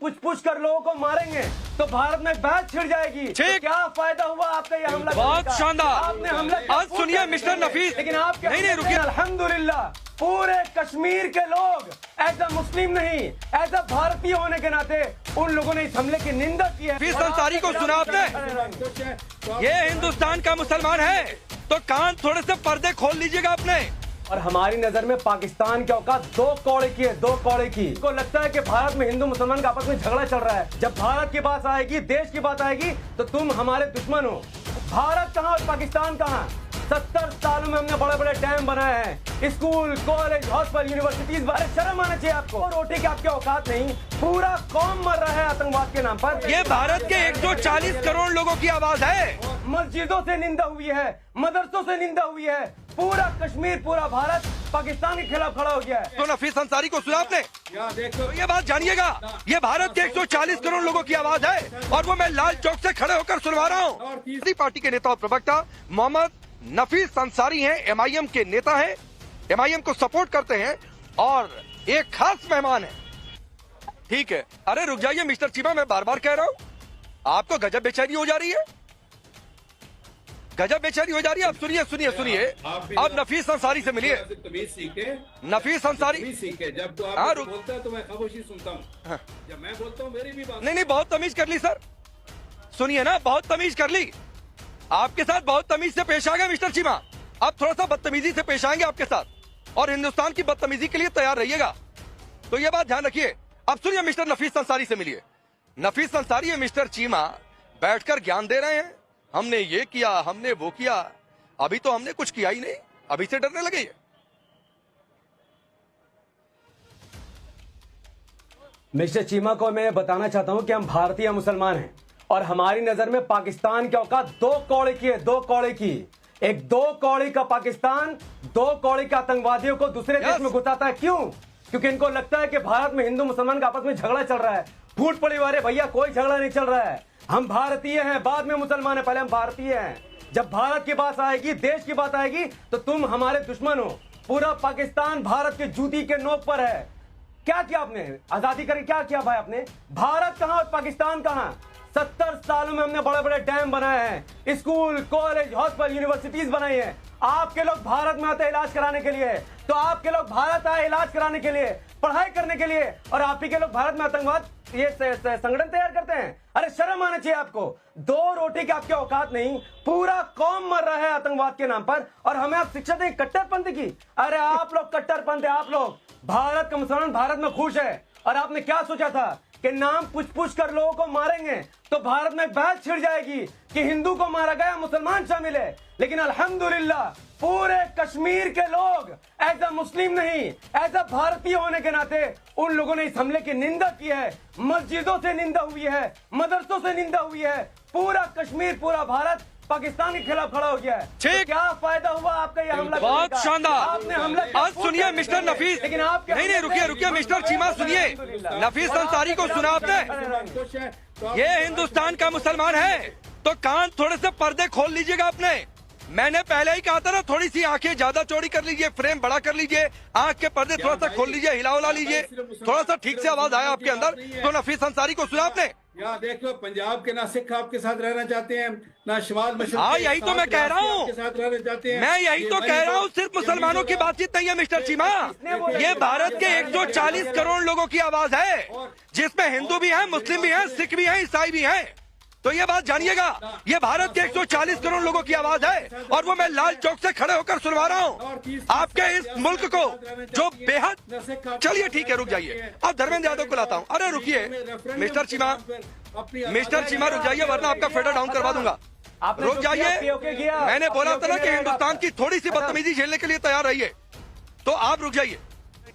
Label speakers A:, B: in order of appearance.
A: पूछ पूछ कर लोगों को मारेंगे तो भारत में बहस छिड़ जाएगी। तो क्या फायदा हुआ आपका ये हमला?
B: बहुत शानदार।
A: आपने हमला
B: आज सुनिए मिस्टर नफीस,
A: लेकिन आप
B: नहीं रुकिए।
A: अल्हम्दुलिल्लाह पूरे कश्मीर के लोग एज अ मुस्लिम नहीं एज अ भारतीय होने के नाते उन लोगों ने इस हमले की निंदा की है।
B: नफीस अंसारी को सुना आपने? ये हिंदुस्तान का मुसलमान है तो कान थोड़े से पर्दे खोल लीजिएगा आपने।
A: और हमारी नजर में पाकिस्तान की औकात 2 कौड़े की है, 2 कौड़े की। को लगता है कि भारत में हिंदू मुसलमान का आपस में झगड़ा चल रहा है। जब भारत की बात आएगी, देश की बात आएगी तो तुम हमारे दुश्मन हो। भारत कहाँ और पाकिस्तान कहाँ? 70 सालों में हमने बड़े बड़े डैम बनाए हैं, स्कूल, कॉलेज, हॉस्पिटल, यूनिवर्सिटीज। बारे शर्म आना चाहिए आपको। रोटी की आपकी औकात नहीं, पूरा कौम मर रहा है आतंकवाद के नाम पर।
B: ये भारत के 140 करोड़ लोगों की आवाज है।
A: मस्जिदों से निंदा हुई है, मदरसों से निंदा हुई है। पूरा कश्मीर, पूरा भारत पाकिस्तान के खिलाफ खड़ा हो गया है।
B: तो नफीस अंसारी को सुना आपने? तो ये बात जानिएगा, ये भारत के 140 करोड़ लोगों की आवाज है और वो मैं लाल चौक से खड़े होकर सुनवा रहा हूँ। पार्टी के नेता और प्रवक्ता मोहम्मद नफीस अंसारी हैं, एमआईएम के नेता हैं, एमआईएम को सपोर्ट करते हैं और एक खास मेहमान है। ठीक है, अरे रुक जाइए मिस्टर चीमा, मैं बार बार कह रहा हूँ आपको गजब बेचैनी हो जा रही है, गजब बेचैनी हो जा रही है। अब सुनिए सुनिए सुनिए, अब नफीस अंसारी से मिलिए। नफीस अंसारी
C: सीखे, जब तो आप बोलता है तो मैं खामोशी सुनता हूँ, जब मैं बोलता हूँ मेरी भी बात।
B: नहीं, बहुत तमीज कर ली सर, सुनिए ना, बहुत तमीज कर ली। आपके साथ बहुत तमीज से पेश आ गए मिस्टर चीमा, अब थोड़ा सा बदतमीजी से पेश आएंगे आपके साथ और हिंदुस्तान की बदतमीजी के लिए तैयार रहिएगा। तो ये बात ध्यान रखिए। अब सुनिए मिस्टर नफीस अंसारी से मिलिए। नफीस अंसारी मिस्टर चीमा बैठकर ज्ञान दे रहे हैं, हमने ये किया, हमने वो किया। अभी तो हमने कुछ किया ही नहीं, अभी से डरने लगे ये।
A: मिस्टर चीमा को मैं बताना चाहता हूं कि हम भारतीय मुसलमान हैं और हमारी नजर में पाकिस्तान की औकात 2 कौड़े की है, 2 कौड़े की। एक 2 कौड़े का पाकिस्तान 2 कौड़े के आतंकवादियों को दूसरे देश में घुसाता है। क्यों? क्योंकि इनको लगता है कि भारत में हिंदू मुसलमान का आपस में झगड़ा चल रहा है। फूट पड़ी वाले भैया, कोई झगड़ा नहीं चल रहा है। हम भारतीय हैं, बाद में मुसलमान हैं, पहले हम भारतीय हैं। जब भारत की बात आएगी, देश की बात आएगी तो तुम हमारे दुश्मन हो। पूरा पाकिस्तान भारत के जूती के नोक पर है। क्या किया आपने आजादी करके? क्या किया भाई आपने? भारत कहां और पाकिस्तान कहां? 70 सालों में हमने बड़े बड़े डैम बनाए हैं, स्कूल, कॉलेज, हॉस्पिटल, यूनिवर्सिटीज बनाई है। आपके लोग भारत में आते हैं इलाज कराने के लिए, तो आपके लोग भारत आए इलाज कराने के लिए, पढ़ाई करने के लिए, और आप ही के लोग भारत में आतंकवाद ये संगठन तैयार करते हैं। अरे शर्म आना चाहिए आपको। 2 रोटी की आपकी औकात नहीं, पूरा कौम मर रहा है आतंकवाद के नाम पर और हमें आप शिक्षा दें कट्टरपंथी की। अरे आप लोग कट्टरपंथी, आप लोग। भारत का मुसलमान भारत में खुश है और आपने क्या सोचा था कि नाम पूछ पूछ कर लोगों को मारेंगे तो भारत में बहस छिड़ जाएगी कि हिंदू को मारा गया, मुसलमान शामिल है। लेकिन अल्हम्दुलिल्लाह पूरे कश्मीर के लोग एज अ मुस्लिम नहीं एज अ भारतीय होने के नाते उन लोगों ने इस हमले की निंदा की है। मस्जिदों से निंदा हुई है, मदरसों से निंदा हुई है। पूरा कश्मीर, पूरा भारत पाकिस्तान के खिलाफ खड़ा हो गया है। तो क्या फायदा हुआ आपका ये हमला?
B: बहुत शानदार।
A: आपने हमला
B: आज सुनिए मिस्टर नफीस,
A: लेकिन आप
B: नहीं रुकिए मिस्टर चीमा, सुनिए। नफीस अंसारी को सुना आपने? ये हिंदुस्तान का मुसलमान है तो कान थोड़े से पर्दे खोल लीजिएगा आपने। मैंने पहले ही कहा था ना, थोड़ी सी आंखें ज्यादा चौड़ी कर लीजिए, फ्रेम बड़ा कर लीजिए, आंख के पर्दे थोड़ा सा खोल लीजिए, हिला उला लीजिए, थोड़ा सा ठीक से आवाज आया आपके अंदर। तो नफीस अंसारी को सुना आपने?
C: यहाँ देख लो, पंजाब के ना सिख आपके साथ रहना चाहते हैं, ना शिमाल मशरक।
B: हाँ, यही तो मैं कह रहा हूँ,
C: रहना चाहते हैं।
B: मैं यही तो कह रहा हूँ। सिर्फ मुसलमानों की बातचीत नहीं है मिस्टर चीमा, ये भारत के 140 करोड़ लोगों की आवाज है, जिसमें हिंदू भी है, मुस्लिम भी है, सिख भी है, ईसाई भी है। तो ये बात जानिएगा, ये भारत के 140 करोड़ लोगों की आवाज है और वो मैं लाल चौक से खड़े होकर सुनवा रहा हूँ आपके इस मुल्क को जो बेहद। चलिए ठीक है, रुक जाइए, अब धर्मेंद्र यादव को लाता हूँ। अरे रुकिए मिस्टर चीमा, रुक जाइए वरना आपका फेडर डाउन करवा दूंगा। रुक जाइए, मैंने बोला था ना कि हिंदुस्तान की थोड़ी सी बदतमीजी झेलने के लिए तैयार रहिए, तो आप रुक जाइए।